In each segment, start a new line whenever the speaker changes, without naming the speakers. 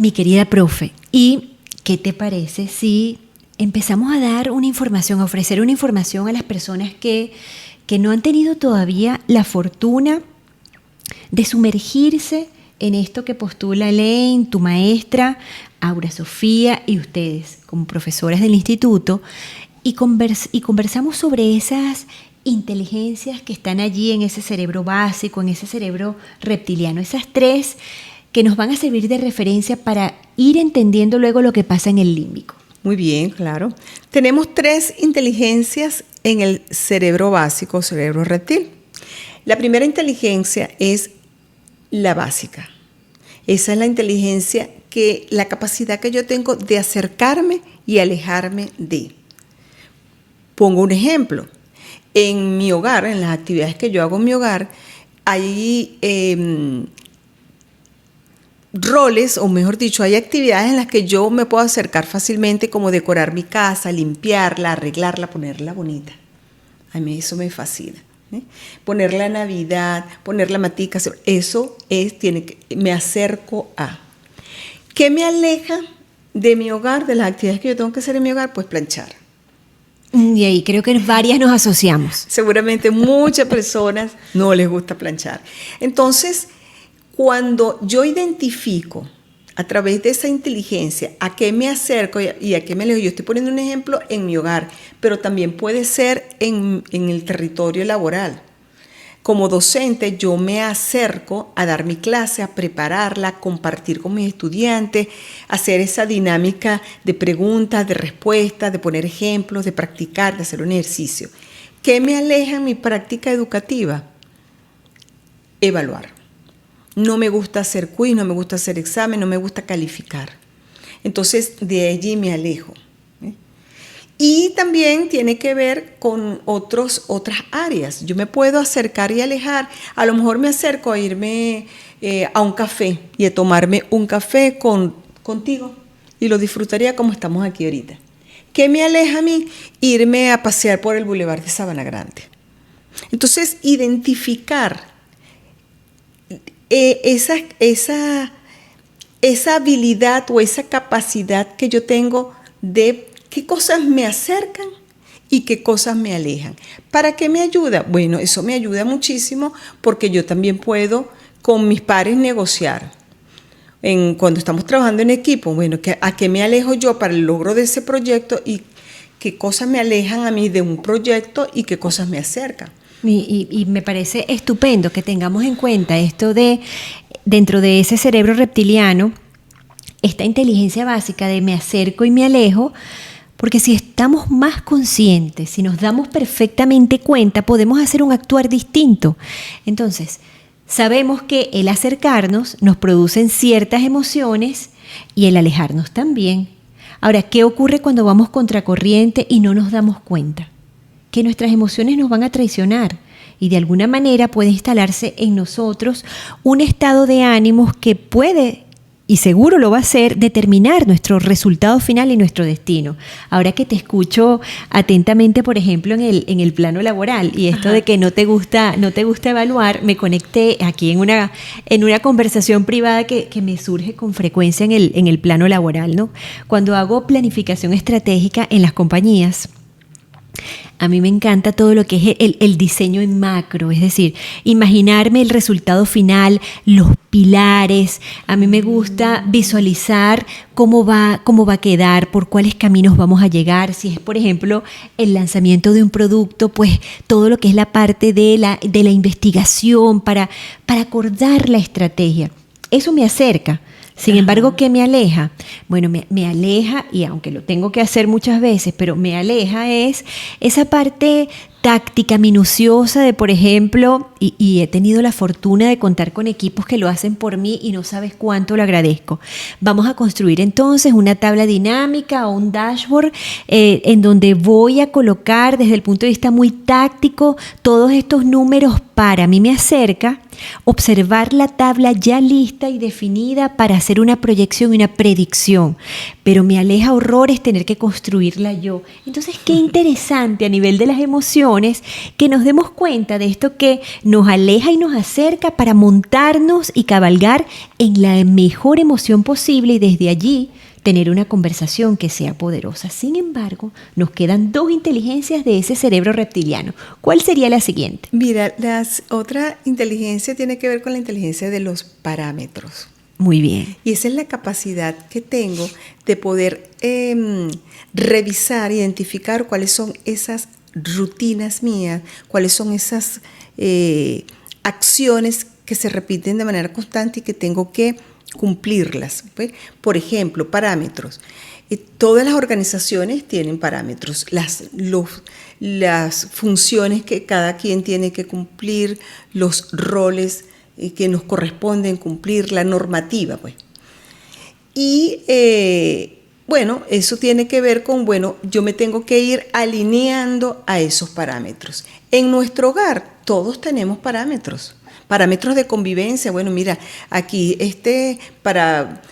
mi querida profe, ¿y qué te parece si empezamos a dar una información, a ofrecer una información a las personas que no han tenido todavía la fortuna de sumergirse en esto que postula Elaine, tu maestra, Aura Sofía y ustedes como profesoras del instituto, y conversamos sobre esas inteligencias que están allí en ese cerebro básico, en ese cerebro reptiliano, esas tres que nos van a servir de referencia para ir entendiendo luego lo que pasa en el límbico?
Muy bien, claro. Tenemos 3 inteligencias en el cerebro básico, cerebro reptil. La primera inteligencia es la básica. Esa es la inteligencia la capacidad que yo tengo de acercarme y alejarme de. Pongo un ejemplo. En mi hogar, en las actividades que yo hago en mi hogar, hay roles, o mejor dicho, hay actividades en las que yo me puedo acercar fácilmente, como decorar mi casa, limpiarla, arreglarla, ponerla bonita. A mí eso me fascina. Poner la Navidad, poner la matica, eso me acerco a. ¿Qué me aleja de mi hogar, de las actividades que yo tengo que hacer en mi hogar? Pues planchar.
Y ahí creo que varias nos asociamos.
Seguramente muchas personas no les gusta planchar. Entonces, cuando yo identifico a través de esa inteligencia a qué me acerco y a qué me alejo, yo estoy poniendo un ejemplo en mi hogar, pero también puede ser en el territorio laboral. Como docente, yo me acerco a dar mi clase, a prepararla, a compartir con mis estudiantes, hacer esa dinámica de preguntas, de respuestas, de poner ejemplos, de practicar, de hacer un ejercicio. ¿Qué me aleja en mi práctica educativa? Evaluar. No me gusta hacer quiz, no me gusta hacer examen, no me gusta calificar. Entonces, de allí me alejo. Y también tiene que ver con otras áreas. Yo me puedo acercar y alejar. A lo mejor me acerco a irme a un café y a tomarme un café contigo y lo disfrutaría como estamos aquí ahorita. ¿Qué me aleja a mí? Irme a pasear por el Boulevard de Sabana Grande. Entonces, identificar esa habilidad o esa capacidad que yo tengo de qué cosas me acercan y qué cosas me alejan. ¿Para qué me ayuda? Bueno, eso me ayuda muchísimo porque yo también puedo con mis pares negociar. Cuando estamos trabajando en equipo, bueno, ¿a qué me alejo yo para el logro de ese proyecto y qué cosas me alejan a mí de un proyecto y qué cosas me acercan?
Y me parece estupendo que tengamos en cuenta esto de, dentro de ese cerebro reptiliano, esta inteligencia básica de me acerco y me alejo, porque si estamos más conscientes, si nos damos perfectamente cuenta, podemos hacer un actuar distinto. Entonces, sabemos que el acercarnos nos producen ciertas emociones y el alejarnos también. Ahora, ¿qué ocurre cuando vamos contracorriente y no nos damos cuenta? Que nuestras emociones nos van a traicionar y de alguna manera puede instalarse en nosotros un estado de ánimos que puede, y seguro lo va a hacer, determinar nuestro resultado final y nuestro destino. Ahora que te escucho atentamente, por ejemplo, en el plano laboral y esto de que no te gusta evaluar, me conecté aquí en una conversación privada que me surge con frecuencia en el plano laboral, ¿no? Cuando hago planificación estratégica en las compañías, a mí me encanta todo lo que es el diseño en macro, es decir, imaginarme el resultado final, los pilares. A mí me gusta visualizar cómo va a quedar, por cuáles caminos vamos a llegar. Si es, por ejemplo, el lanzamiento de un producto, pues todo lo que es la parte de la investigación para acordar la estrategia. Eso me acerca. Sin embargo, ¿qué me aleja? Bueno, me aleja, y aunque lo tengo que hacer muchas veces, pero me aleja es esa parte táctica, minuciosa de, por ejemplo, y he tenido la fortuna de contar con equipos que lo hacen por mí y no sabes cuánto lo agradezco. Vamos a construir entonces una tabla dinámica o un dashboard en donde voy a colocar desde el punto de vista muy táctico todos estos números. Para mí me acerca observar la tabla ya lista y definida para hacer una proyección y una predicción, pero me aleja horrores tener que construirla yo. Entonces, qué interesante a nivel de las emociones que nos demos cuenta de esto que nos aleja y nos acerca para montarnos y cabalgar en la mejor emoción posible y desde allí tener una conversación que sea poderosa. Sin embargo, nos quedan 2 inteligencias de ese cerebro reptiliano. ¿Cuál sería la siguiente?
Mira, otra inteligencia tiene que ver con la inteligencia de los parámetros.
Muy bien.
Y esa es la capacidad que tengo de poder revisar, identificar cuáles son esas rutinas mías, cuáles son esas acciones que se repiten de manera constante y que tengo que cumplirlas. ¿Pues? Por ejemplo, parámetros. Todas las organizaciones tienen parámetros, las funciones que cada quien tiene que cumplir, los roles que nos corresponden cumplir, la normativa. Pues. Y bueno, eso tiene que ver con, yo me tengo que ir alineando a esos parámetros. En nuestro hogar todos tenemos parámetros. Parámetros de convivencia, mira, aquí para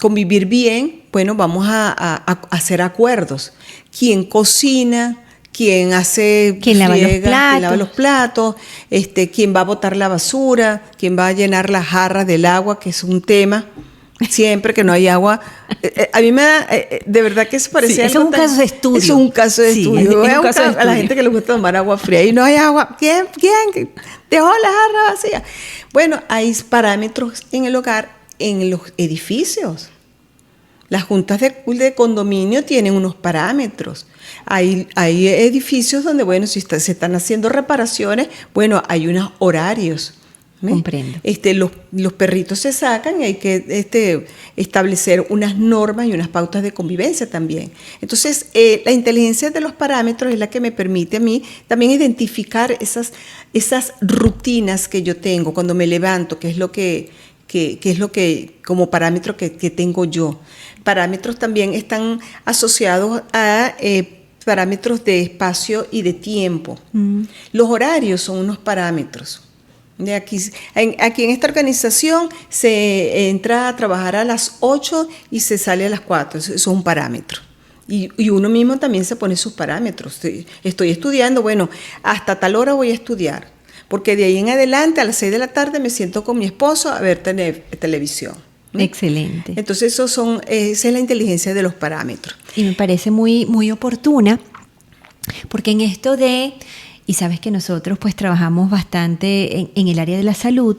convivir bien, vamos a hacer acuerdos. ¿Quién cocina? ¿Quién lava los platos? ¿Quién va a botar la basura? ¿Quién va a llenar las jarras del agua? Que es un tema. Siempre que no hay agua, a mí me da, de verdad que eso parecía
eso es un caso de estudio.
Eso es un caso de estudio.
Es un caso de estudio.
A la gente que le gusta tomar agua fría y no hay agua. ¿Quién dejó la jarra vacía? Hay parámetros en el hogar, en los edificios. Las juntas de condominio tienen unos parámetros. Hay edificios donde, si se están haciendo reparaciones, hay unos horarios.
Comprendo.
Los perritos se sacan y hay que establecer unas normas y unas pautas de convivencia también. Entonces, la inteligencia de los parámetros es la que me permite a mí también identificar esas rutinas que yo tengo cuando me levanto, qué es lo que como parámetro que tengo yo. Parámetros también están asociados a parámetros de espacio y de tiempo. Los horarios son unos parámetros. Aquí en esta organización se entra a trabajar a las 8 y se sale a las 4, eso es un parámetro. Y uno mismo también se pone sus parámetros. Estoy estudiando, hasta tal hora voy a estudiar, porque de ahí en adelante a las 6 de la tarde me siento con mi esposo a ver televisión.
Excelente.
Entonces esa es la inteligencia de los parámetros.
Y me parece muy, muy oportuna, porque en esto y sabes que nosotros pues trabajamos bastante en el área de la salud,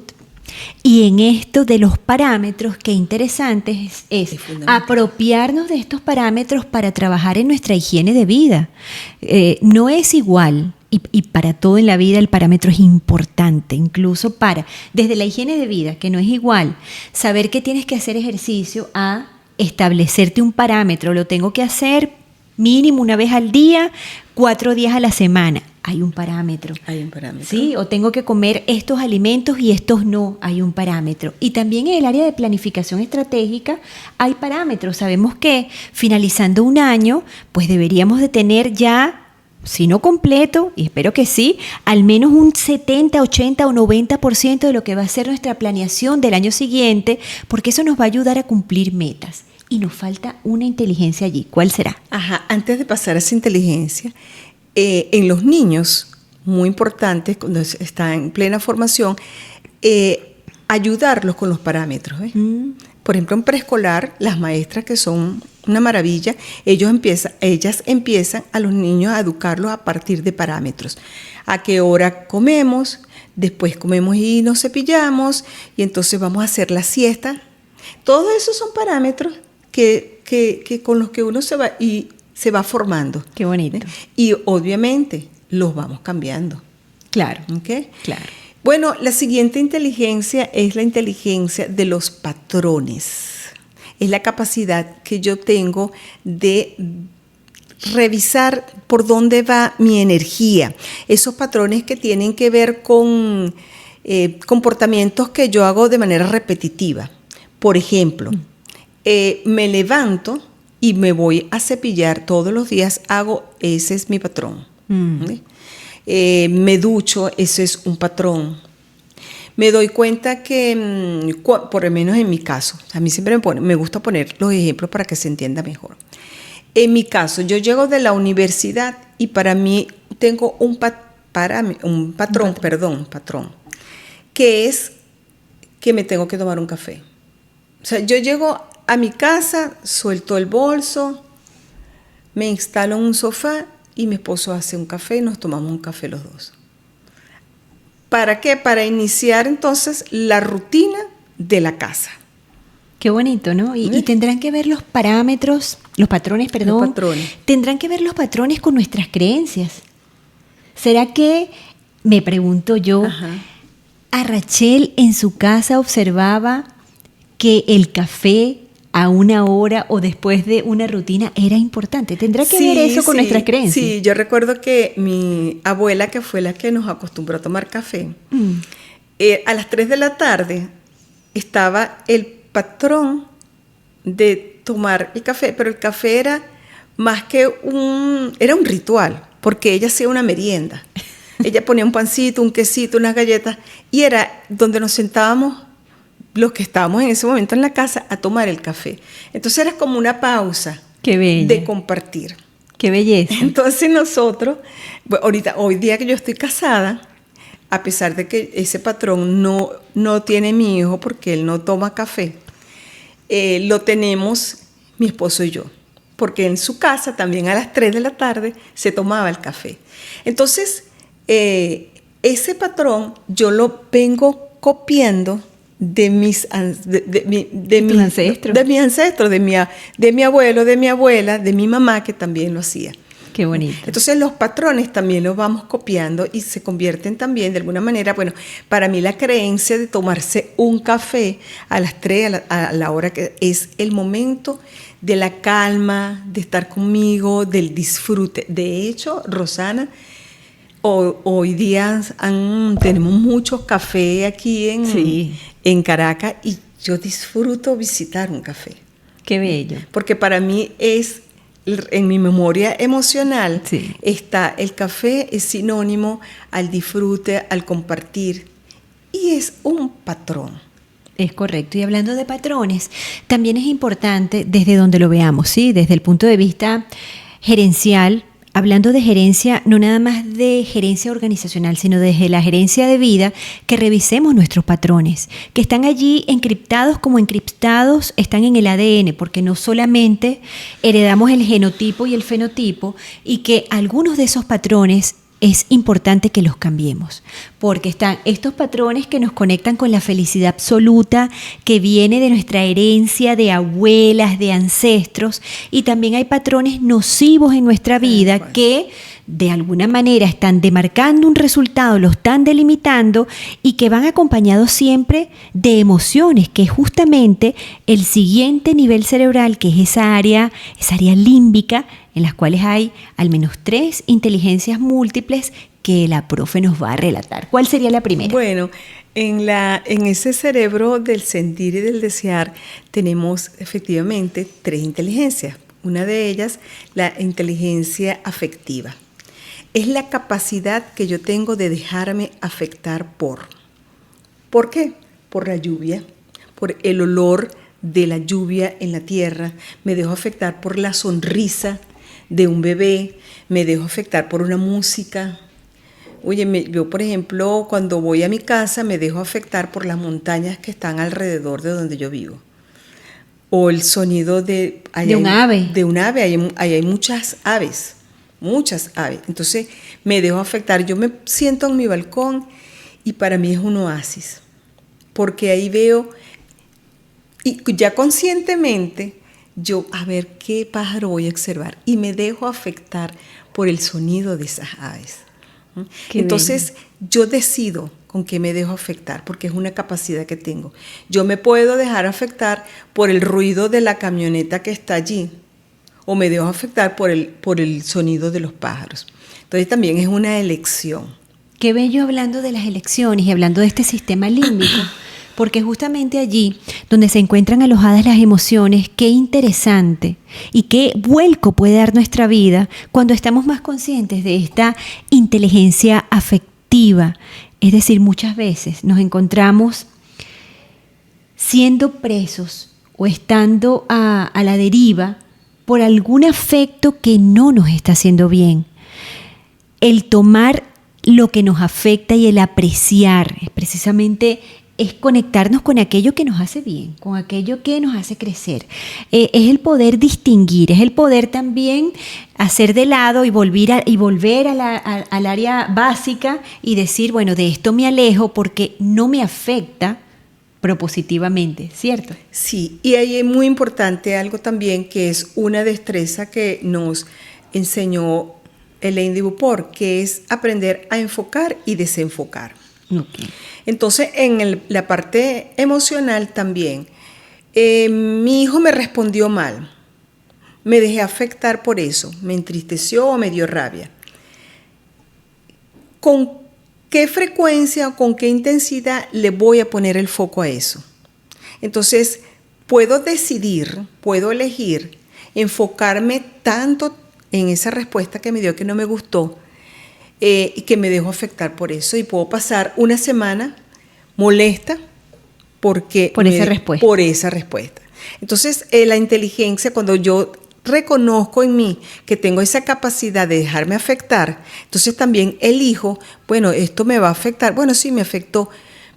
y en esto de los parámetros, qué interesante es apropiarnos de estos parámetros para trabajar en nuestra higiene de vida. No es igual, y para todo en la vida el parámetro es importante, incluso desde la higiene de vida, que no es igual, saber que tienes que hacer ejercicio a establecerte un parámetro, lo tengo que hacer mínimo una vez al día, 4 días a la semana. Hay un parámetro. ¿Sí? O tengo que comer estos alimentos y estos no. Hay un parámetro. Y también en el área de planificación estratégica hay parámetros. Sabemos que finalizando un año, pues deberíamos de tener ya, si no completo, y espero que sí, al menos un 70, 80 o 90% de lo que va a ser nuestra planeación del año siguiente, porque eso nos va a ayudar a cumplir metas. Y nos falta una inteligencia allí. ¿Cuál será?
Antes de pasar a esa inteligencia, en los niños, muy importante, cuando están en plena formación, ayudarlos con los parámetros. Por ejemplo, en preescolar, las maestras, que son una maravilla, ellas empiezan a los niños a educarlos a partir de parámetros. ¿A qué hora comemos? Después comemos y nos cepillamos, y entonces vamos a hacer la siesta. Todos esos son parámetros que con los que uno se va formando.
Qué bonito.
Y obviamente los vamos cambiando.
Claro.
¿Okay?
Claro.
La siguiente inteligencia es la inteligencia de los patrones. Es la capacidad que yo tengo de revisar por dónde va mi energía. Esos patrones que tienen que ver con comportamientos que yo hago de manera repetitiva. Por ejemplo, me levanto y me voy a cepillar todos los días, ese es mi patrón. me ducho, ese es un patrón. Me doy cuenta que, por lo menos en mi caso, a mí siempre me gusta poner los ejemplos para que se entienda mejor. En mi caso, yo llego de la universidad y para mí tengo un patrón, que es que me tengo que tomar un café. O sea, yo llego a mi casa, suelto el bolso, me instalo en un sofá y mi esposo hace un café y nos tomamos un café los dos. ¿Para qué? Para iniciar entonces la rutina de la casa.
Qué bonito, ¿no? Y tendrán que ver los patrones, tendrán que ver los patrones con nuestras creencias. ¿Será que, me pregunto yo, a Rachel en su casa observaba que el café a una hora o después de una rutina era importante? ¿Tendrá que ver eso con nuestras creencias?
Sí, yo recuerdo que mi abuela, que fue la que nos acostumbró a tomar café, a las 3 de la tarde estaba el patrón de tomar el café, pero el café era más que era un ritual, porque ella hacía una merienda. Ella ponía un pancito, un quesito, unas galletas, y era donde nos sentábamos los que estábamos en ese momento en la casa a tomar el café. Entonces era como una pausa.
Qué bella.
De compartir.
Qué belleza.
Entonces nosotros, hoy día que yo estoy casada, a pesar de que ese patrón no tiene mi hijo porque él no toma café, lo tenemos mi esposo y yo, porque en su casa también a las 3 de la tarde se tomaba el café. Entonces, ese patrón yo lo vengo copiando de mis ancestros, de mi abuelo, de mi abuela, de mi mamá, que también lo hacía.
Qué bonito.
Entonces los patrones también los vamos copiando y se convierten también de alguna manera, bueno, para mí la creencia de tomarse un café a las 3, a la hora que es el momento de la calma, de estar conmigo, del disfrute. De hecho, Rosana, hoy día tenemos muchos cafés aquí en Caracas y yo disfruto visitar un café.
Qué bello.
Porque para mí en mi memoria emocional, está el café, es sinónimo al disfrute, al compartir, y es un patrón.
Es correcto. Y hablando de patrones, también es importante desde donde lo veamos, ¿sí? Desde el punto de vista gerencial, hablando de gerencia, no nada más de gerencia organizacional, sino desde la gerencia de vida, que revisemos nuestros patrones, que están allí encriptados como encriptados, están en el ADN, porque no solamente heredamos el genotipo y el fenotipo, y que algunos de esos patrones es importante que los cambiemos, porque están estos patrones que nos conectan con la felicidad absoluta que viene de nuestra herencia de abuelas, de ancestros, y también hay patrones nocivos en nuestra vida que de alguna manera están demarcando un resultado, lo están delimitando y que van acompañados siempre de emociones, que es justamente el siguiente nivel cerebral, que es esa área límbica, en las cuales hay al menos 3 inteligencias múltiples que la profe nos va a relatar. ¿Cuál sería la primera?
Bueno, en ese cerebro del sentir y del desear tenemos efectivamente 3 inteligencias. Una de ellas, la inteligencia afectiva. Es la capacidad que yo tengo de dejarme afectar por. ¿Por qué? Por la lluvia, por el olor de la lluvia en la tierra. Me dejo afectar por la sonrisa de un bebé. Me dejo afectar por una música. Oye, yo por ejemplo, cuando voy a mi casa, me dejo afectar por las montañas que están alrededor de donde yo vivo. O el sonido de
un ave.
De un ave. Ahí hay muchas aves. Entonces me dejo afectar. Yo me siento en mi balcón y para mí es un oasis, porque ahí veo, y ya conscientemente, yo a ver qué pájaro voy a observar y me dejo afectar por el sonido de esas aves. Entonces yo decido con qué me dejo afectar, porque es una capacidad que tengo. Yo me puedo dejar afectar por el ruido de la camioneta que está allí, o me dejo afectar por el sonido de los pájaros. Entonces también es una elección.
Qué bello, hablando de las elecciones y hablando de este sistema límbico, porque justamente allí donde se encuentran alojadas las emociones, qué interesante y qué vuelco puede dar nuestra vida cuando estamos más conscientes de esta inteligencia afectiva. Es decir, muchas veces nos encontramos siendo presos o estando a la deriva por algún afecto que no nos está haciendo bien. El tomar lo que nos afecta y el apreciar es conectarnos con aquello que nos hace bien, con aquello que nos hace crecer. Es el poder distinguir, es el poder también hacer de lado y volver al área básica y decir, bueno, de esto me alejo porque no me afecta propositivamente, ¿cierto?
Sí, y ahí es muy importante algo también que es una destreza que nos enseñó Elaine de Beauport, que es aprender a enfocar y desenfocar.
Okay.
Entonces, en la parte emocional también, mi hijo me respondió mal, me dejé afectar por eso, me entristeció o me dio rabia. ¿Con qué frecuencia o con qué intensidad le voy a poner el foco a eso? Entonces, puedo decidir, puedo elegir enfocarme tanto en esa respuesta que me dio que no me gustó y que me dejo afectar por eso, y puedo pasar una semana molesta por esa respuesta. Entonces, la inteligencia, cuando yo reconozco en mí que tengo esa capacidad de dejarme afectar, entonces también elijo, bueno, esto me va a afectar, bueno, sí me afectó,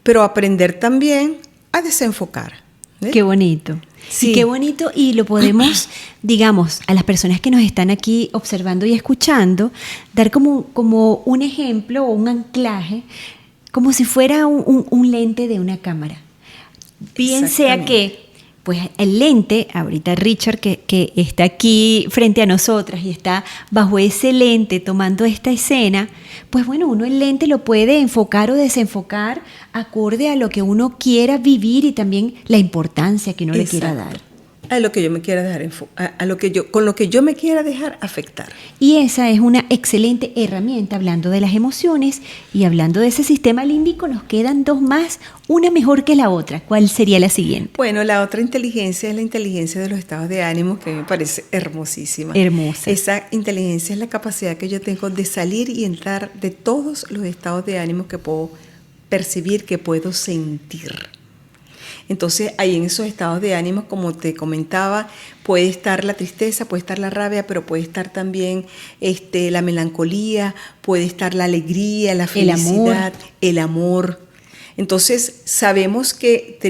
pero aprender también a desenfocar.
Qué bonito. Sí, qué bonito, y lo podemos, digamos, a las personas que nos están aquí observando y escuchando, dar como un ejemplo o un anclaje, como si fuera un lente de una cámara. Bien sea que, pues el lente, ahorita Richard que está aquí frente a nosotras y está bajo ese lente tomando esta escena, pues bueno, uno el lente lo puede enfocar o desenfocar acorde a lo que uno quiera vivir y también la importancia que uno le quiera dar.
A lo que yo me quiera dejar con lo que yo me quiera dejar afectar.
Y esa es una excelente herramienta. Hablando de las emociones y hablando de ese sistema límbico, nos quedan dos más, una mejor que la otra. ¿Cuál sería la siguiente?
Bueno, la otra inteligencia es la inteligencia de los estados de ánimo, que me parece hermosísima.
Hermosa.
Esa inteligencia es la capacidad que yo tengo de salir y entrar de todos los estados de ánimo que puedo percibir, que puedo sentir. Entonces, ahí en esos estados de ánimo, como te comentaba, puede estar la tristeza, puede estar la rabia, pero puede estar también la melancolía, puede estar la alegría, la felicidad, el amor. Entonces, sabemos que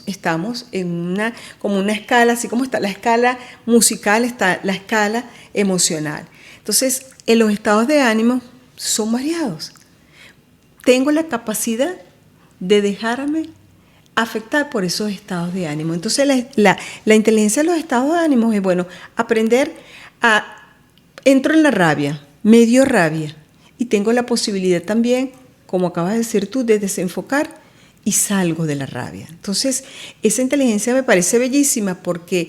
estamos en como una escala, así como está la escala musical, está la escala emocional. Entonces, en los estados de ánimo son variados. Tengo la capacidad de dejarme afectar por esos estados de ánimo. Entonces, la inteligencia de los estados de ánimo es, bueno, aprender entro en la rabia, me dio rabia, y tengo la posibilidad también, como acabas de decir tú, de desenfocar y salgo de la rabia. Entonces, esa inteligencia me parece bellísima porque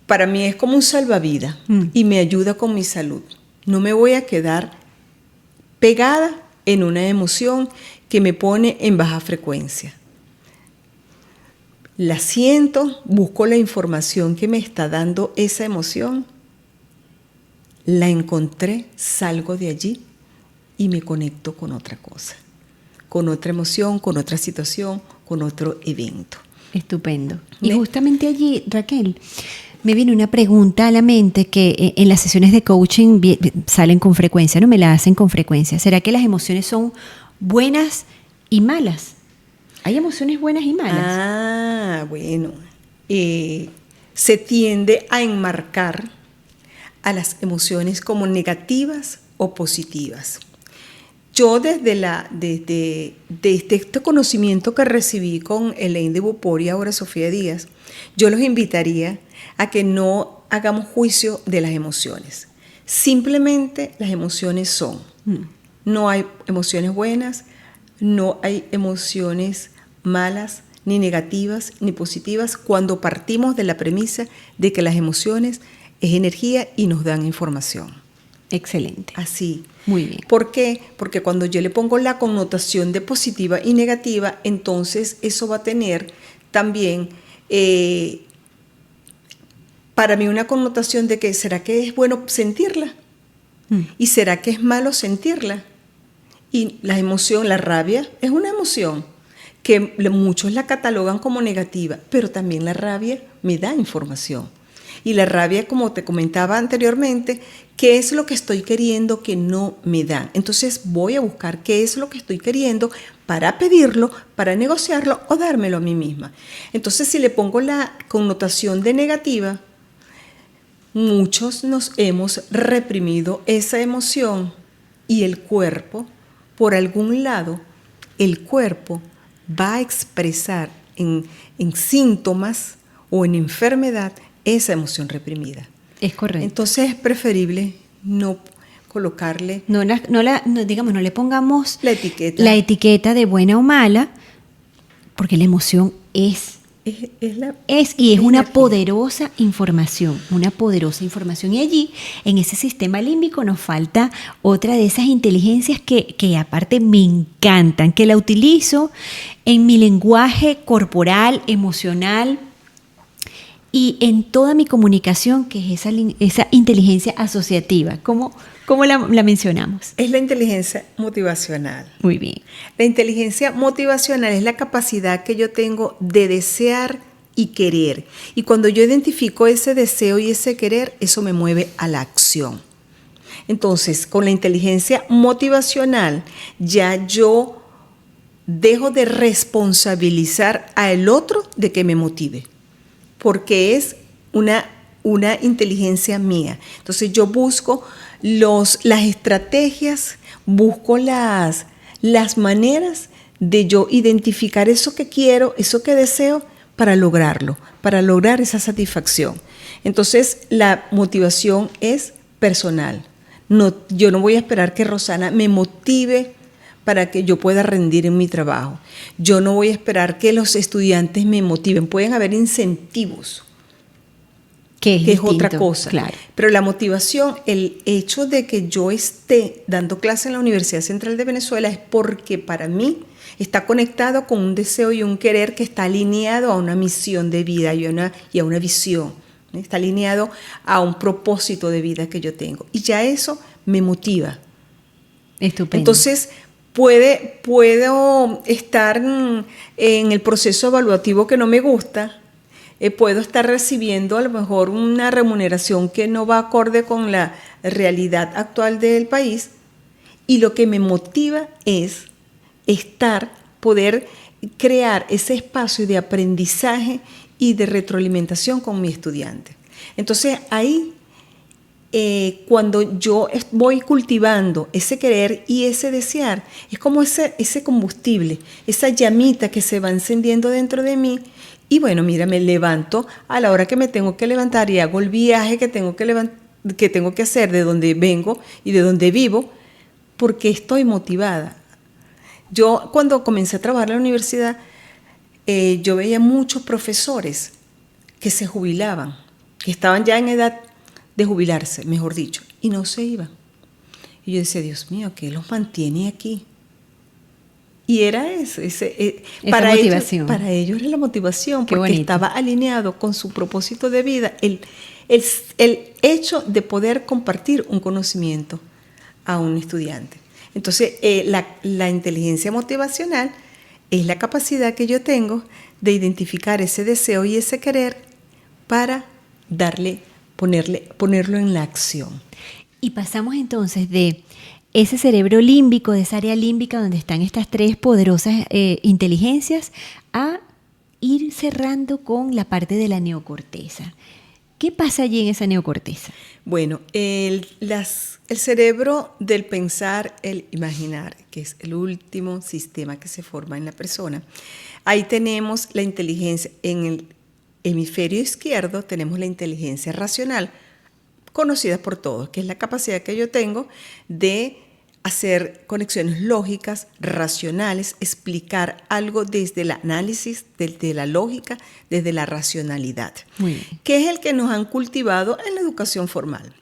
para mí es como un salvavidas y me ayuda con mi salud. No me voy a quedar pegada en una emoción que me pone en baja frecuencia. La siento, busco la información que me está dando esa emoción, la encontré, salgo de allí y me conecto con otra cosa, con otra emoción, con otra situación, con otro evento.
Estupendo. Y justamente allí, Raquel, me viene una pregunta a la mente que en las sesiones de coaching salen con frecuencia, ¿no? Me la hacen con frecuencia. ¿Será que las emociones son buenas y malas? ¿Hay emociones buenas y malas?
Bueno. Se tiende a enmarcar a las emociones como negativas o positivas. Yo desde este conocimiento que recibí con Elaine de Beauport y ahora Sofía Díaz, yo los invitaría a que no hagamos juicio de las emociones. Simplemente las emociones son. No hay emociones buenas, no hay emociones malas, ni negativas, ni positivas, cuando partimos de la premisa de que las emociones es energía y nos dan información.
Excelente.
Así.
Muy bien.
¿Por qué? Porque cuando yo le pongo la connotación de positiva y negativa, entonces eso va a tener también para mí una connotación de que ¿será que es bueno sentirla? ¿Y será que es malo sentirla? Y la emoción, la rabia, es una emoción que muchos la catalogan como negativa, pero también la rabia me da información. Y la rabia, como te comentaba anteriormente, ¿qué es lo que estoy queriendo que no me dan? Entonces voy a buscar qué es lo que estoy queriendo para pedirlo, para negociarlo o dármelo a mí misma. Entonces, si le pongo la connotación de negativa, muchos nos hemos reprimido esa emoción y el cuerpo, por algún lado, el cuerpo va a expresar en síntomas o en enfermedad esa emoción reprimida.
Es correcto.
Entonces es preferible no colocarle
no le pongamos
la etiqueta
de buena o mala, porque la emoción es una poderosa información, Y allí, en ese sistema límbico, nos falta otra de esas inteligencias que aparte me encantan, que la utilizo en mi lenguaje corporal, emocional y en toda mi comunicación, que es esa inteligencia asociativa. ¿Cómo la mencionamos?
Es la inteligencia motivacional.
Muy bien.
La inteligencia motivacional es la capacidad que yo tengo de desear y querer. Y cuando yo identifico ese deseo y ese querer, eso me mueve a la acción. Entonces, con la inteligencia motivacional, ya yo dejo de responsabilizar al otro de que me motive, porque es una inteligencia mía. Entonces, yo busco las estrategias, busco las maneras de yo identificar eso que quiero, eso que deseo, para lograrlo, para lograr esa satisfacción. Entonces, la motivación es personal. Yo no voy a esperar que Rosana me motive para que yo pueda rendir en mi trabajo. Yo no voy a esperar que los estudiantes me motiven. Pueden haber incentivos, que es otra cosa.
Claro.
Pero la motivación, el hecho de que yo esté dando clase en la Universidad Central de Venezuela es porque para mí está conectado con un deseo y un querer que está alineado a una misión de vida y a una visión. Está alineado a un propósito de vida que yo tengo. Y ya eso me motiva.
Estupendo.
Entonces, puedo estar en el proceso evaluativo que no me gusta, puedo estar recibiendo a lo mejor una remuneración que no va acorde con la realidad actual del país, y lo que me motiva es poder crear ese espacio de aprendizaje y de retroalimentación con mi estudiante. Entonces ahí, cuando yo voy cultivando ese querer y ese desear, es como ese combustible, esa llamita que se va encendiendo dentro de mí. Y bueno, mira, me levanto a la hora que me tengo que levantar y hago el viaje que tengo que hacer de donde vengo y de donde vivo, porque estoy motivada. Yo cuando comencé a trabajar en la universidad, yo veía muchos profesores que se jubilaban, que estaban ya en edad de jubilarse, mejor dicho, y no se iban. Y yo decía, Dios mío, ¿qué los mantiene aquí? Y era eso, para ellos era la motivación,
Qué
porque
bonito.
estaba alineado con su propósito de vida, el hecho de poder compartir un conocimiento a un estudiante. Entonces, la inteligencia motivacional es la capacidad que yo tengo de identificar ese deseo y ese querer para ponerlo en la acción.
Y pasamos entonces de ese cerebro límbico, de esa área límbica donde están estas tres poderosas inteligencias, a ir cerrando con la parte de la neocorteza. ¿Qué pasa allí en esa neocorteza?
Bueno, el cerebro del pensar, el imaginar, que es el último sistema que se forma en la persona. Ahí tenemos la inteligencia. En el hemisferio izquierdo tenemos la inteligencia racional, conocida por todos, que es la capacidad que yo tengo de hacer conexiones lógicas, racionales, explicar algo desde el análisis, desde la lógica, desde la racionalidad,
Muy bien.
que es el que nos han cultivado en la educación formal.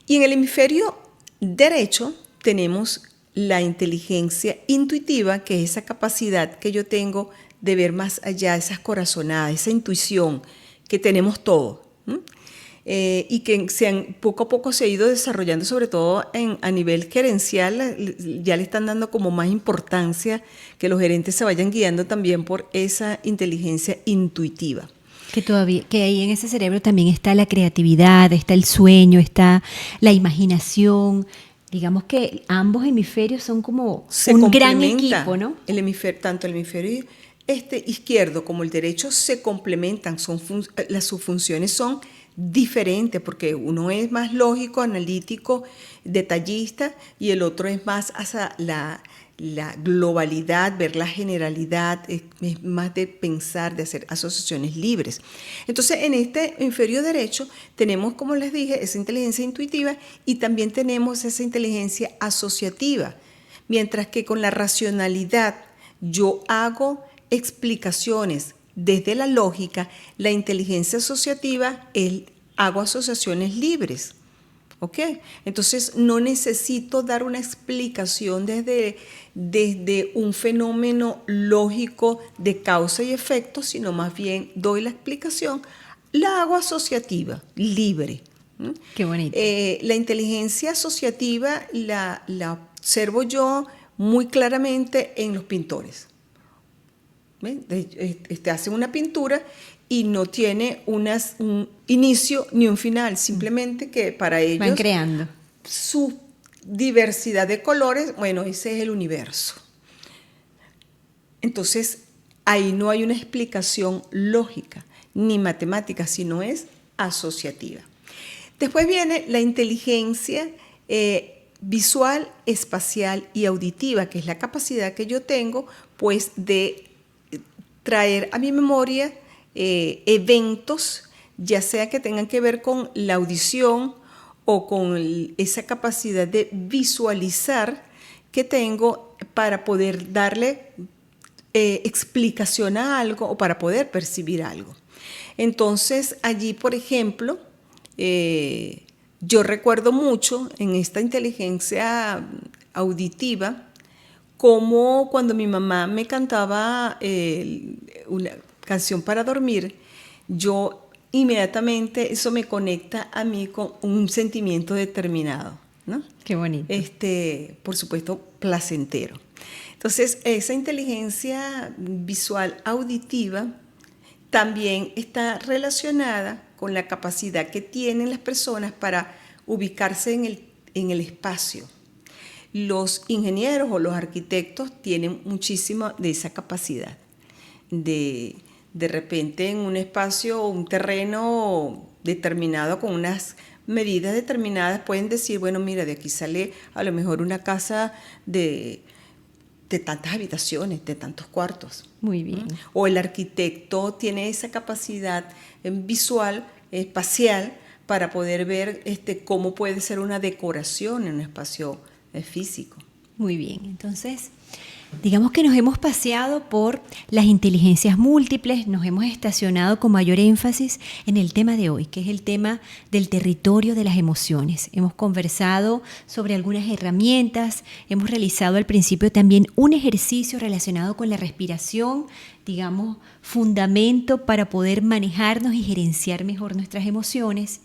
Y en el hemisferio derecho tenemos la inteligencia intuitiva, que es esa capacidad que yo tengo de ver más allá, esas corazonadas, esa intuición que tenemos todos. Y que poco a poco se ha ido desarrollando, sobre todo a nivel gerencial. Ya le están dando como más importancia que los gerentes se vayan guiando también por esa inteligencia intuitiva.
Que ahí en ese cerebro también está la creatividad, está el sueño, está la imaginación. Digamos que ambos hemisferios son como un gran equipo, ¿no?
Tanto el hemisferio izquierdo como el derecho se complementan, sus funciones son diferentes, porque uno es más lógico, analítico, detallista, y el otro es más hacia la globalidad, ver la generalidad, es más de pensar, de hacer asociaciones libres. Entonces, en este hemisferio derecho tenemos, como les dije, esa inteligencia intuitiva, y también tenemos esa inteligencia asociativa, mientras que con la racionalidad yo hago explicaciones desde la lógica. La inteligencia asociativa hago asociaciones libres. ¿Ok? Entonces no necesito dar una explicación desde un fenómeno lógico de causa y efecto, sino más bien doy la explicación, la hago asociativa, libre.
Qué bonito.
La inteligencia asociativa la observo yo muy claramente en los pintores. Hacen una pintura y no tiene un inicio ni un final, simplemente que para ellos
van creando
su diversidad de colores, bueno, ese es el universo. Entonces, ahí no hay una explicación lógica ni matemática, sino es asociativa. Después viene la inteligencia visual, espacial y auditiva, que es la capacidad que yo tengo, pues, de traer a mi memoria eventos, ya sea que tengan que ver con la audición o con esa capacidad de visualizar que tengo para poder darle explicación a algo o para poder percibir algo. Entonces, allí, por ejemplo, yo recuerdo mucho en esta inteligencia auditiva, como cuando mi mamá me cantaba una canción para dormir, yo inmediatamente eso me conecta a mí con un sentimiento determinado, ¿no?
Qué bonito.
Por supuesto, placentero. Entonces, esa inteligencia visual auditiva también está relacionada con la capacidad que tienen las personas para ubicarse en el espacio. Los ingenieros o los arquitectos tienen muchísima de esa capacidad de repente en un espacio o un terreno determinado con unas medidas determinadas pueden decir, bueno, mira, de aquí sale a lo mejor una casa de tantas habitaciones, de tantos cuartos.
Muy bien.
O el arquitecto tiene esa capacidad visual, espacial, para poder ver cómo puede ser una decoración en un espacio físico.
Muy bien, entonces digamos que nos hemos paseado por las inteligencias múltiples, nos hemos estacionado con mayor énfasis en el tema de hoy, que es el tema del territorio de las emociones. Hemos conversado sobre algunas herramientas, hemos realizado al principio también un ejercicio relacionado con la respiración, digamos, fundamento para poder manejarnos y gerenciar mejor nuestras emociones.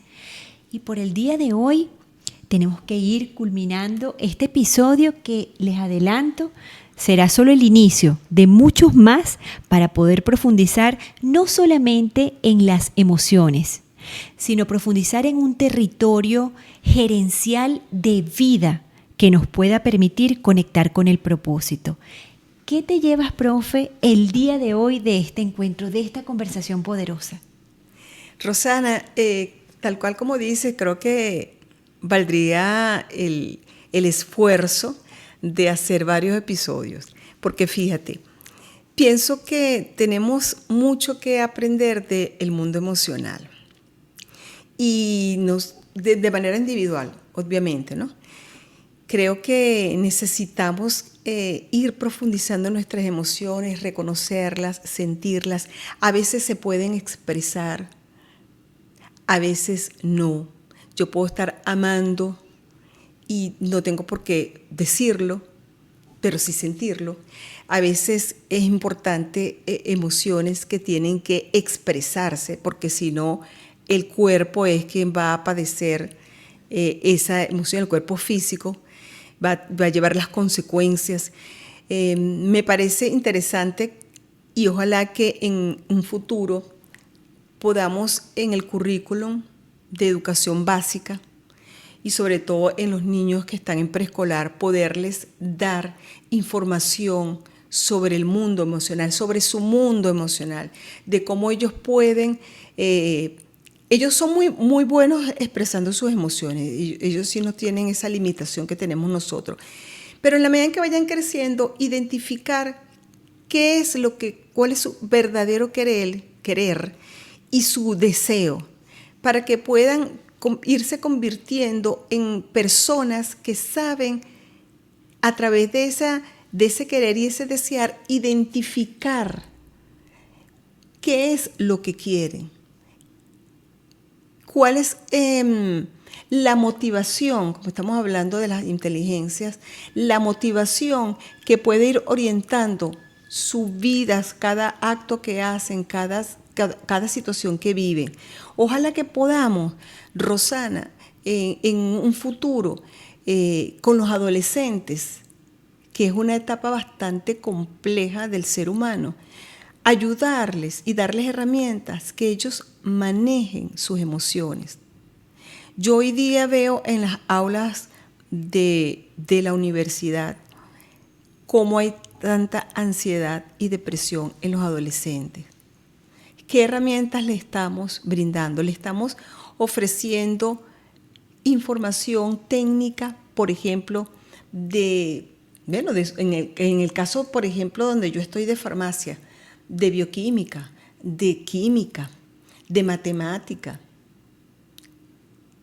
Y por el día de hoy tenemos que ir culminando este episodio que, les adelanto, será solo el inicio de muchos más para poder profundizar no solamente en las emociones, sino profundizar en un territorio gerencial de vida que nos pueda permitir conectar con el propósito. ¿Qué te llevas, profe, el día de hoy de este encuentro, de esta conversación poderosa?
Rosana, tal cual como dices, creo que valdría el esfuerzo de hacer varios episodios, porque fíjate, pienso que tenemos mucho que aprender del mundo emocional y de manera individual, obviamente, ¿no? Creo que necesitamos ir profundizando en nuestras emociones, reconocerlas, sentirlas. A veces se pueden expresar, a veces no. yo puedo estar amando y no tengo por qué decirlo, pero sí sentirlo. A veces es importante emociones que tienen que expresarse, porque si no, el cuerpo es quien va a padecer esa emoción, el cuerpo físico va a llevar las consecuencias. Me parece interesante y ojalá que en un futuro podamos en el currículum de educación básica y sobre todo en los niños que están en preescolar, poderles dar información sobre el mundo emocional, sobre su mundo emocional, de cómo ellos pueden, ellos son muy buenos expresando sus emociones, ellos sí no tienen esa limitación que tenemos nosotros, pero en la medida en que vayan creciendo, identificar qué es cuál es su verdadero querer y su deseo, para que puedan irse convirtiendo en personas que saben a través de ese querer y ese desear identificar qué es lo que quieren, cuál es la motivación, como estamos hablando de las inteligencias, la motivación que puede ir orientando sus vidas, cada acto que hacen, cada situación que viven. Ojalá que podamos, Rosana, en un futuro, con los adolescentes, que es una etapa bastante compleja del ser humano, ayudarles y darles herramientas que ellos manejen sus emociones. Yo hoy día veo en las aulas de la universidad cómo hay tanta ansiedad y depresión en los adolescentes. ¿Qué herramientas le estamos brindando? Le estamos ofreciendo información técnica, por ejemplo, en el caso, por ejemplo, donde yo estoy de farmacia, de bioquímica, de química, de matemática,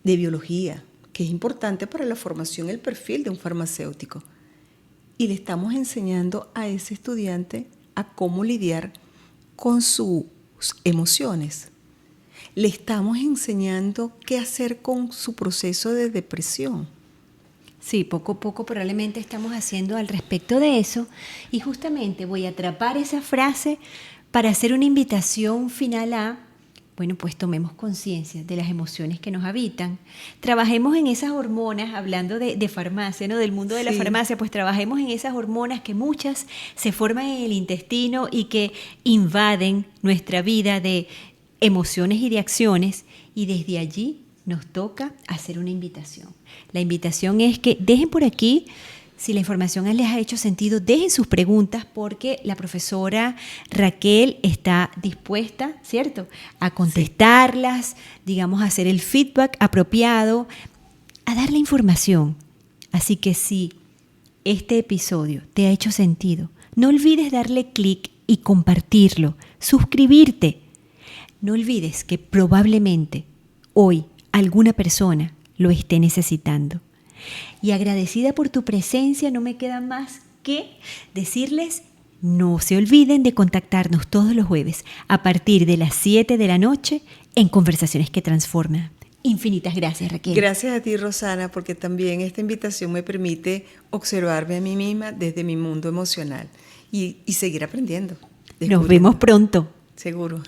de biología, que es importante para la formación y el perfil de un farmacéutico. Y le estamos enseñando a ese estudiante a cómo lidiar con sus emociones. Le estamos enseñando qué hacer con su proceso de depresión.
Sí, poco a poco probablemente estamos haciendo al respecto de eso, y justamente voy a atrapar esa frase para hacer una invitación final a, bueno, pues tomemos conciencia de las emociones que nos habitan, trabajemos en esas hormonas, hablando de farmacia, ¿no? Del mundo de la farmacia, pues trabajemos en esas hormonas que muchas se forman en el intestino y que invaden nuestra vida de emociones y de acciones, y desde allí nos toca hacer una invitación. La invitación es que dejen por aquí, si la información les ha hecho sentido, dejen sus preguntas, porque la profesora Raquel está dispuesta, ¿cierto?, a contestarlas, digamos, a hacer el feedback apropiado, a dar la información. Así que si este episodio te ha hecho sentido, no olvides darle clic y compartirlo, suscribirte. No olvides que probablemente hoy alguna persona lo esté necesitando. Y agradecida por tu presencia, no me queda más que decirles, no se olviden de contactarnos todos los jueves a partir de las 7 de la noche en Conversaciones que Transforman. Infinitas gracias, Raquel.
Gracias a ti, Rosana, porque también esta invitación me permite observarme a mí misma desde mi mundo emocional y seguir aprendiendo.
Nos vemos pronto.
Seguro.